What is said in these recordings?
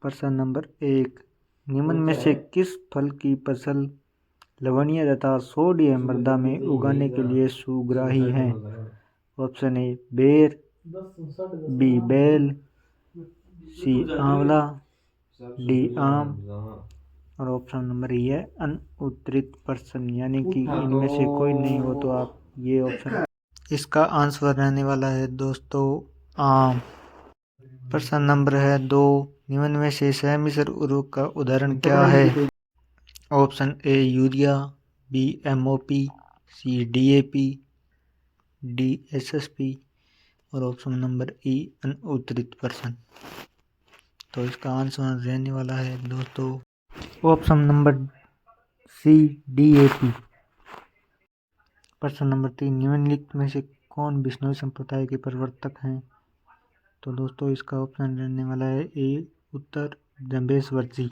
प्रश्न नंबर 1, निम्न में से किस फल की फसल लवणीय तथा सोडियम मृदा में उगाने के लिए सुग्राही है? ऑप्शन ए बेर, बी बेल, सी आंवला, डी आम और ऑप्शन नंबर ई है अनउत्तरित प्रश्न, यानी कि इनमें से कोई नहीं हो तो आप ये ऑप्शन। इसका आंसर रहने वाला है दोस्तों आम। प्रश्न नंबर है 2, निम्न में से सहमिश्र उर्वरक का उदाहरण क्या है? Option A urea, B MOP, C DAP, D SSP और ऑप्शन नंबर ई अनउत्तरित प्रश्न। तो इसका आंसर रहने वाला है दोस्तों ऑप्शन नंबर सी डीएपी। प्रश्न नंबर 3, निम्नलिखित में से कौन बिश्नोई संप्रदाय के प्रवर्तक हैं? तो दोस्तों इसका ऑप्शन रहने वाला है ए उत्तर जम्बेश्वर जी।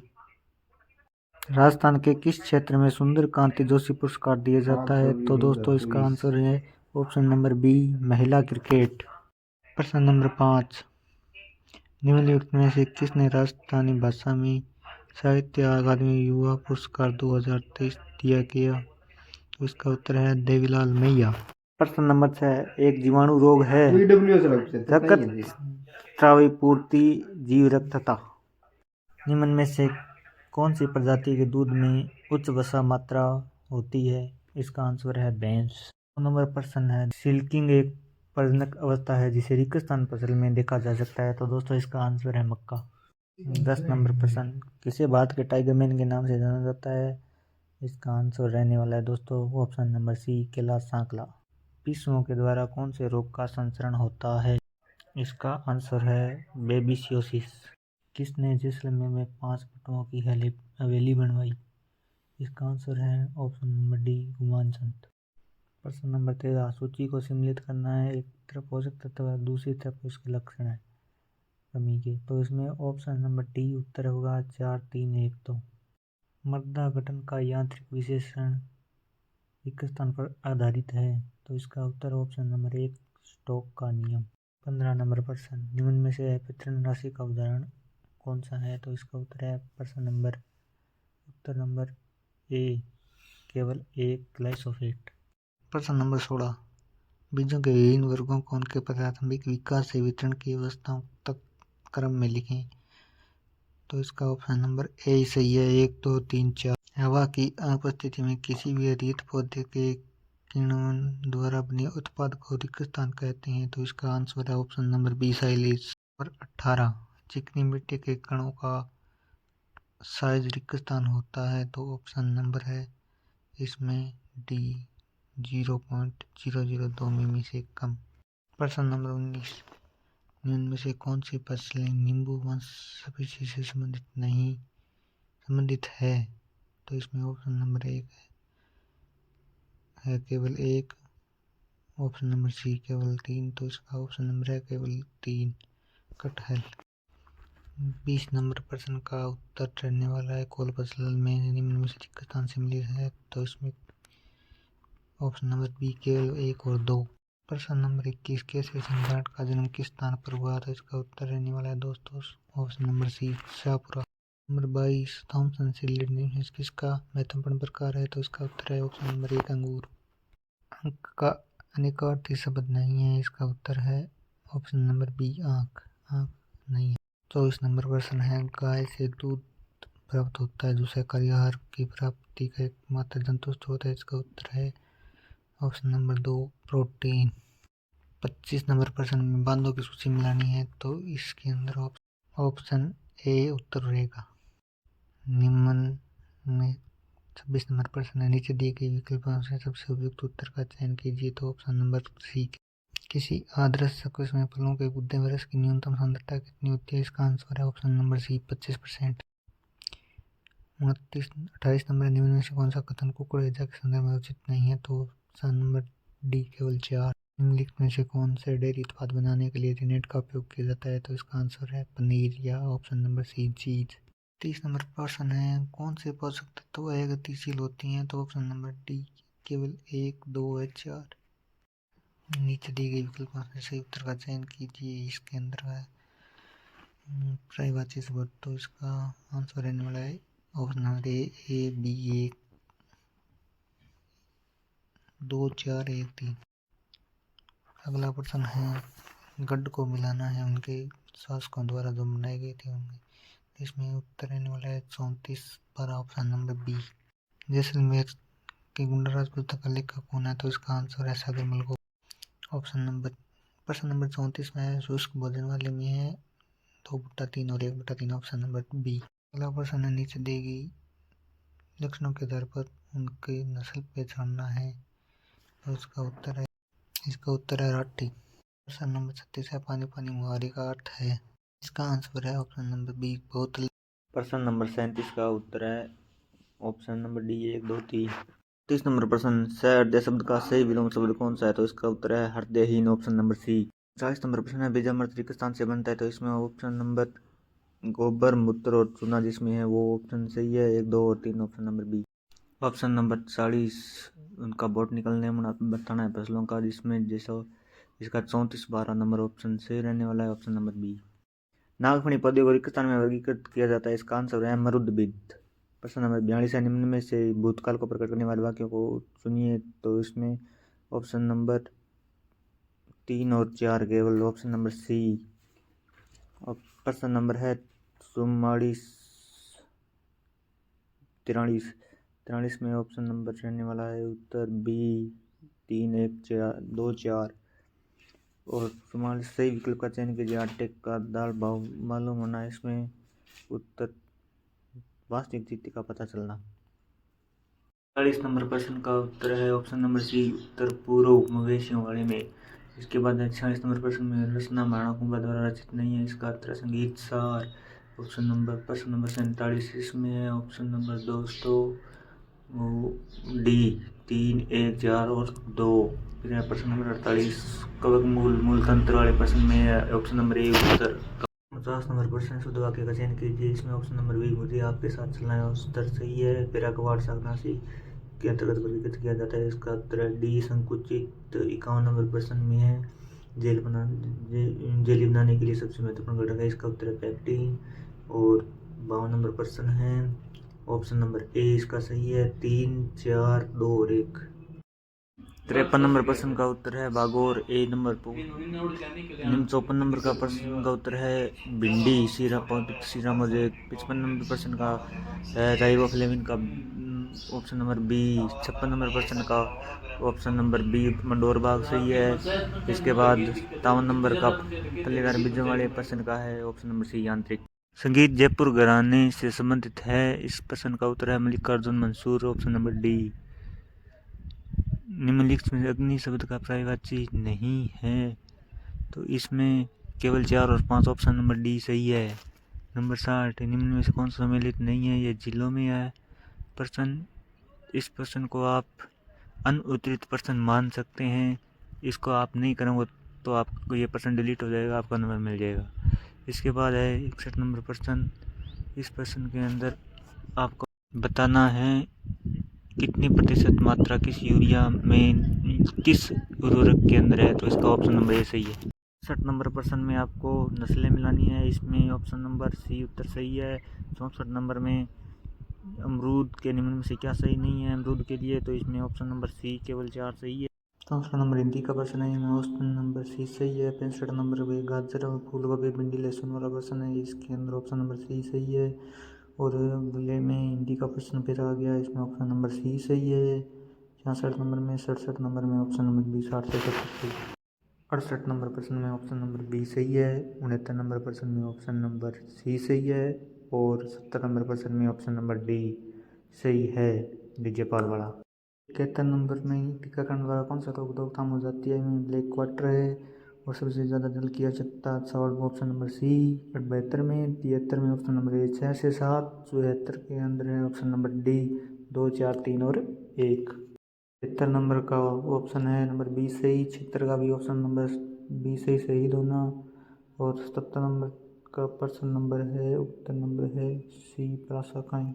राजस्थान के किस क्षेत्र में सुंदर कांति जोशी पुरस्कार दिया जाता है? तो दोस्तों इसका आंसर है ऑप्शन नंबर बी महिला क्रिकेट। प्रश्न नंबर 5, निम्नलिखित में से किसने राजस्थानी भाषा में साहित्य अकादमी युवा पुरस्कार 2023 दिया गया? तो इसका उत्तर है देवीलाल मैया। प्रश्न नंबर 6, एक जीवाणु रोग है रक्त स्रावी पूर्ति जीव रक्तता। निम्न में से कौन सी प्रजाति के दूध में उच्च वसा मात्रा होती है? इसका आंसर है भैंस। नंबर प्रश्न है सिल्किंग एक प्रजनक अवस्था है जिसे रेगिस्तान फसल में देखा जा सकता है। तो दोस्तों इसका आंसर है मक्का। 10 नंबर प्रश्न, किसे भारत के टाइगर मैन के नाम से जाना जाता है? इसका आंसर रहने वाला है दोस्तों option number C Kailash Sankhla. पशुओं के द्वारा कौन से रोग का संचरण होता है? इसका आंसर है बेबिसियोसिस। किसने जैसलमेर में 5 बटुओं की हवेली बनवाई? इसका आंसर है ऑप्शन नंबर डी गुमान चंद। प्रश्न नंबर 13, सूची को सम्मिलित करना है, एक तरफ पोषक तत्व है दूसरी तरफ उसके लक्षण है कमी के। तो इसमें ऑप्शन नंबर डी उत्तर होगा 4 3 1 2। मृदा गठन का यांत्रिक विश्लेषण एक स्थान पर आधारित है। तो इसका उत्तर ऑप्शन नंबर 1 स्टोक का नियम। 15 नंबर प्रश्न, निम्न में से अपघटन राशि का उदाहरण कौन सा है? तो इसका उत्तर है उत्तर नंबर ए केवल एक ग्लाइफोसेट। प्रश्न नंबर 16, बीजों के विभिन्न वर्गों को उनके प्राथमिक विकास से वितरण की अवस्थाओं तक क्रम में लिखें। तो इसका ऑप्शन नंबर ए सही है 1 2 3 4। हवा की अनुपस्थिति में किसी भी हरित पौधे के किण्वन द्वारा बने उत्पाद को रिक्तस्थान कहते हैं। तो इसका आंसर है ऑप्शन नंबर बी साइलेज। और 18, चिकनी मिट्टी के कणों का साइज रिक्तस्थान होता है। तो ऑप्शन नंबर है इसमें डी 0.002 मिमी से कम। प्रश्न नंबर 19, निम्न में से कौन सी फसलें नींबू वंश स्पीशीज से संबंधित है? तो इसमें ऑप्शन नंबर 1 है केवल 1, ऑप्शन नंबर सी केवल 3। तो इसका ऑप्शन नंबर है केवल 3 कटहल। 20 नंबर प्रश्न का उत्तर रहने वाला है कोल फसल में निम्न में से किसका स्थान सम्मिलित है? तो इसमें ऑप्शन नंबर बी केवल 1 और 2। प्रश्न नंबर 21, केसरी सम्राट का जन्म किस स्थान पर हुआ? तो इसका उत्तर रहने वाला है दोस्तों option number C Shahpura. Number 22, Thomson सीलेड निम्न से किसका महत्वपूर्ण प्रकार है? तो इसका उत्तर है ऑप्शन नंबर 1 अंगूर। अंक का अनेकार्थी शब्द नहीं है, इसका उत्तर है ऑप्शन नंबर बी आंख नहीं है। 24 नंबर प्रश्न है गाय से दूध प्राप्त होता है जो शाकाहारी आहार की प्राप्ति का एकमात्र जंतु स्रोत है। इसका उत्तर है ऑप्शन नंबर 2 प्रोटीन। 25 नंबर प्रश्न में बांधों की सूची मिलानी है। तो इसके अंदर ऑप्शन ए उत्तर रहेगा। निम्न में 26 नंबर प्रश्न है नीचे दिए गए विकल्पों से सबसे उपयुक्त उत्तर का चयन कीजिए। तो ऑप्शन नंबर सी, किसी आदर्श चक्र में फलों के गुद्दे में रस की न्यूनतम सांद्रता कितनी होती है? इसका आंसर है ऑप्शन नंबर सी 25%। 28 नंबर, निम्न में से कौन सा कथन कुकुड़ ऊर्जा के संदर्भ में उचित नहीं है? तो ऑप्शन नंबर डी केवल 4। निम्नलिखित में से कौन से डेयरी उत्पाद बनाने के लिए रिनेट का उपयोग किया जाता है? तो इसका आंसर है पनीर या ऑप्शन नंबर सी चीज। 30 नंबर प्रश्न है कौन से पोषक तत्व गतिशील होती हैं? तो ऑप्शन नंबर डी केवल 1 2 और 4। नीचे दी गई विकल्पों से सही उत्तर का चयन कीजिए। इसके अंदर है पर्यायवाची शब्द, तो इसका आंसर रहने वाला है ऑप्शन नंबर ए बी 1 2 4 1 3। अगला प्रश्न है, गढ़ को मिलाना है उनके शासकों द्वारा जो बनाए गए थे होंगे। इसमें उत्तर रहने वाला है 34 पर ऑप्शन नंबर बी। जैसलमेर के गुंडा राजपूत का लेखक कौन है, तो इसका आंसर है सागर मलगो। प्रश्न नंबर 34 में है, शुष्क भोजन वाले में है 2/3 और 1/3 ऑप्शन नंबर बी। अगला प्रश्न है, नीचे दी गई लक्षणों के आधार पर उनकी नस्ल पहचानना है, तो इसका उत्तर है राठी। प्रश्न नंबर 36 है, पानी पानी मुहावरे का अर्थ है, इसका आंसर है ऑप्शन नंबर बी बोतल। प्रश्न नंबर 37 का उत्तर है ऑप्शन नंबर डी 1 2 3। 30 नंबर प्रश्न, सहृदय शब्द का सही विलोम शब्द कौन सा है, तो इसका उत्तर है हृदयहीन ऑप्शन नंबर सी। 40 नंबर प्रश्न है, बीजामृत किस स्थान से बनता है, तो इसमें ऑप्शन नंबर गोबर मूत्र और चूना जिसमें है वो ऑप्शन सही है 1 2 और 3 option number B. Option number 40 उनका बॉटनिकल नेम बताना है फसलों का, जिसमें जैसा इसका 34/12 नंबर ऑप्शन सही रहने वाला है ऑप्शन नंबर बी। नागफनी पौधे को किस स्थान में वर्गीकृत किया जाता है, इसका आंसर है मरुदबिद। प्रश्न नंबर 42 है, निम्न में से भूतकाल को प्रकट करने वाले वाक्यों को चुनिए, तो इसमें ऑप्शन नंबर 3 और 4 केवल ऑप्शन नंबर सी। प्रश्न नंबर है 43 में ऑप्शन नंबर रहने वाला है उत्तर बी 3 1 4 2 4 और 44 सही विकल्प का चयन कीजिए। आटे का दाल भाव मालूम होना, इसमें उत्तर वास्तविक स्थिति का पता चलना। 40 नंबर प्रश्न का उत्तर है ऑप्शन नंबर सी उत्तर पूर्व मवेशियों वाले में। इसके बाद 46 नंबर प्रश्न में रचना महाराणा कुंभा द्वारा रचित नहीं है, इसका उत्तर है संगीत सार। प्रश्न नंबर 47 इसमें है ऑप्शन नंबर दोस्तों डी 3 1 4 और 2। फिर प्रश्न नंबर 48 कवक मूल तंत्र वाले प्रश्न में है option number A Uttar. 50 number प्रश्न शुद्ध वाक्य का चयन कीजिए, इसमें ऑप्शन नंबर बी मुझे आपके साथ चलना है उत्तर सही है। पैराग्वाड शाकनाशी के अंतर्गत वर्गीकृत किया जाता है, इसका उत्तर है डी संकुचित। 51 नंबर प्रश्न में है जेली बनाने के लिए सबसे महत्वपूर्ण घटक है, इसका उत्तर है पैक्टिन। और 52 नंबर प्रश्न है ऑप्शन नंबर ए इसका सही है 3 4 2 और 1। 53 नंबर प्रश्न का उत्तर है बागोर ए नंबर। 54 नंबर का प्रश्न का उत्तर है भिंडी सीरा सीरा मुझे। 55 नंबर प्रश्न का है राइबोफ्लेविन का ऑप्शन नंबर बी। 56 नंबर प्रश्न का ऑप्शन नंबर बी मंडोर बाग सही है। इसके बाद 57 नंबर का फलीदार बीजों वाले प्रश्न का है ऑप्शन नंबर सी यांत्रिक। संगीत जयपुर घराने से संबंधित है, इस प्रश्न का उत्तर है Mallikarjun Mansur option number D. निम्नलिखित में अग्नि शब्द का पर्यायवाची नहीं है, तो इसमें केवल 4 और 5 ऑप्शन नंबर डी सही है। नंबर 60 निम्न में से कौन सा सम्मिलित नहीं है, यह जिलों में है प्रश्न। इस प्रश्न को आप अनुत्तरित प्रश्न मान सकते हैं, इसको आप नहीं करेंगे तो आपको ये प्रश्न डिलीट हो जाएगा, आपका नंबर मिल जाएगा। इसके बाद है 61 नंबर प्रश्न। इस प्रश्न के अंदर आपको बताना है कितनी प्रतिशत मात्रा किस यूरिया में किस उर्वरक के अंदर है, तो इसका ऑप्शन नंबर ए सही है। 60 नंबर प्रश्न में आपको नस्लें मिलानी है, इसमें ऑप्शन नंबर सी उत्तर सही है। 64 नंबर में अमरूद के निम्न में से क्या सही नहीं है अमरूद के लिए, तो इसमें ऑप्शन नंबर सी केवल 4 सही है। 64 नंबर हिंदी का प्रश्न है, इसमें ऑप्शन नंबर सी सही है। 65 नंबर पे गाजर और फूल गोभी भिंडी लहसुन वाला प्रश्न है, इसके अंदर ऑप्शन नंबर सी सही है। और अगले में हिंदी का प्रश्न फिर आ गया, इसमें ऑप्शन नंबर सी सही है। 66 नंबर में 67 नंबर में ऑप्शन नंबर बी 60 से 70। 68 नंबर प्रश्न में ऑप्शन नंबर बी सही है। 69 नंबर प्रश्न में ऑप्शन नंबर सी सही है। और 70 नंबर प्रश्न में ऑप्शन नंबर डी सही है, डीजेपाल वाला। 71 नंबर में टीकाकरण द्वारा कौन सा रोकथाम हो जाती है, इनमें ब्लैक क्वार्टर है और सबसे ज़्यादा जल की आवश्यकता सवाल ऑप्शन नंबर सी। 72 में 73 में ऑप्शन नंबर ए 6 से 7। 74 के अंदर है ऑप्शन नंबर डी 2 4 3 और 1। 73 नंबर का ऑप्शन है नंबर बी सही। 76 का भी ऑप्शन नंबर बी सही सही दोनों। और 77 नंबर का प्रश्न नंबर है उत्तर नंबर है सी प्राशाखाएं।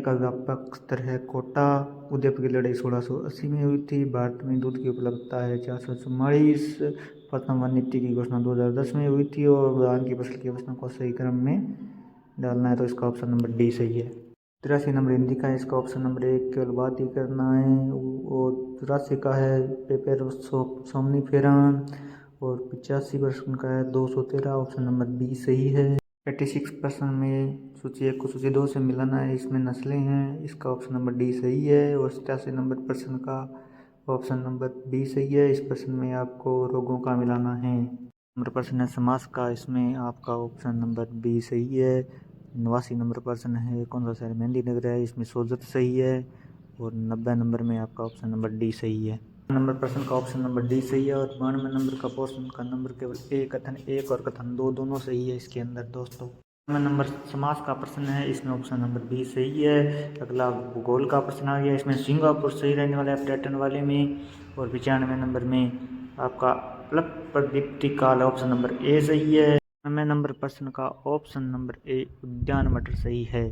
का व्यापक स्तर है कोटा। उदयपुर की लड़ाई 1680 में हुई थी। भारत में दूध की उपलब्धता है 444। प्रथम वन नीति की घोषणा 2010 में हुई थी। और धान की फसल की अवस्था को सही क्रम में डालना है तो इसका ऑप्शन नंबर डी सही है। 83 नंबर हिंदी का है, इसका ऑप्शन नंबर 1 केवल बात ही करना है। और 84 का है पेपर सोमनीफेरन। और 85% का है 213, ऑप्शन नंबर बी सही है। 86% में सूची 1 को सूची 2 से मिलाना है, इसमें नस्लें हैं, इसका ऑप्शन नंबर डी सही है। और 87 नंबर प्रश्न का ऑप्शन नंबर बी सही है। इस प्रश्न में आपको रोगों का मिलाना है। नंबर प्रश्न है समास का, इसमें आपका ऑप्शन नंबर बी सही है। 89 नंबर प्रश्न है कौन सा शहर मेहंदी नगर है, इसमें सोजत सही है। और 90 नंबर में आपका ऑप्शन नंबर डी सही है। नंबर प्रश्न का ऑप्शन नंबर डी सही है। और 92 नंबर का प्रश्न का नंबर केवल एक, कथन 1 और कथन 2 दोनों सही है इसके अंदर दोस्तों। 92 नंबर समास का प्रश्न है, इसमें ऑप्शन नंबर बी सही है। अगला भूगोल का प्रश्न आ गया, इसमें सिंगापुर सही रहने वाला है पर्यटन वाले में। और 95 नंबर में आपका अल्प प्रदीप्ति काल ऑप्शन नंबर ए सही है। 99 नंबर प्रश्न का ऑप्शन नंबर ए उद्यान मटर सही है।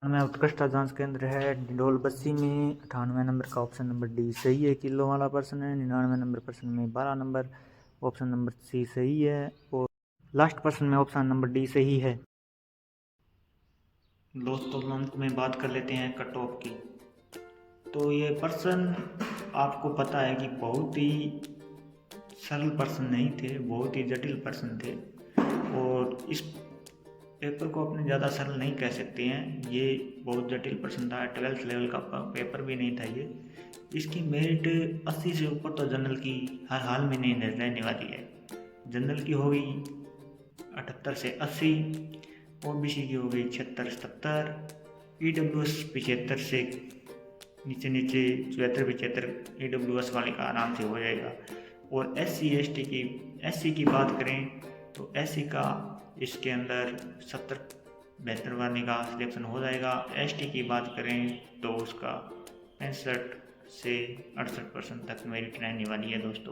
में उत्कृष्ट जांच केंद्र है डिंडोल बस्सी में। 98 नंबर का ऑप्शन नंबर डी सही है, किलो वाला प्रश्न है। 99 नंबर प्रश्न में 12 नंबर, ऑप्शन नंबर सी सही है। और लास्ट प्रश्न में ऑप्शन नंबर डी सही है। दोस्तों अंत में बात कर लेते हैं कट ऑफ की। तो ये प्रश्न आपको पता है कि बहुत ही सरल प्रश्न नहीं थे, बहुत ही जटिल प्रश्न थे। और इस पेपर को अपने ज़्यादा सरल नहीं कह सकते हैं, ये बहुत जटिल प्रश्न था। 12th लेवल का पेपर भी नहीं था ये। इसकी मेरिट 80 से ऊपर तो जनरल की हर हाल में नहीं रहने वाली है। जनरल की होगी 78 से 80, ओबीसी की हो गई 76-77, EWS 75 से नीचे 74-75 EWS वाले का आराम से हो जाएगा। और SC की बात करें तो SC का इसके अंदर 70-72 वाले का सिलेक्शन हो जाएगा। ST की बात करें तो उसका 65 से 68% तक मेरिट रहने वाली है दोस्तों।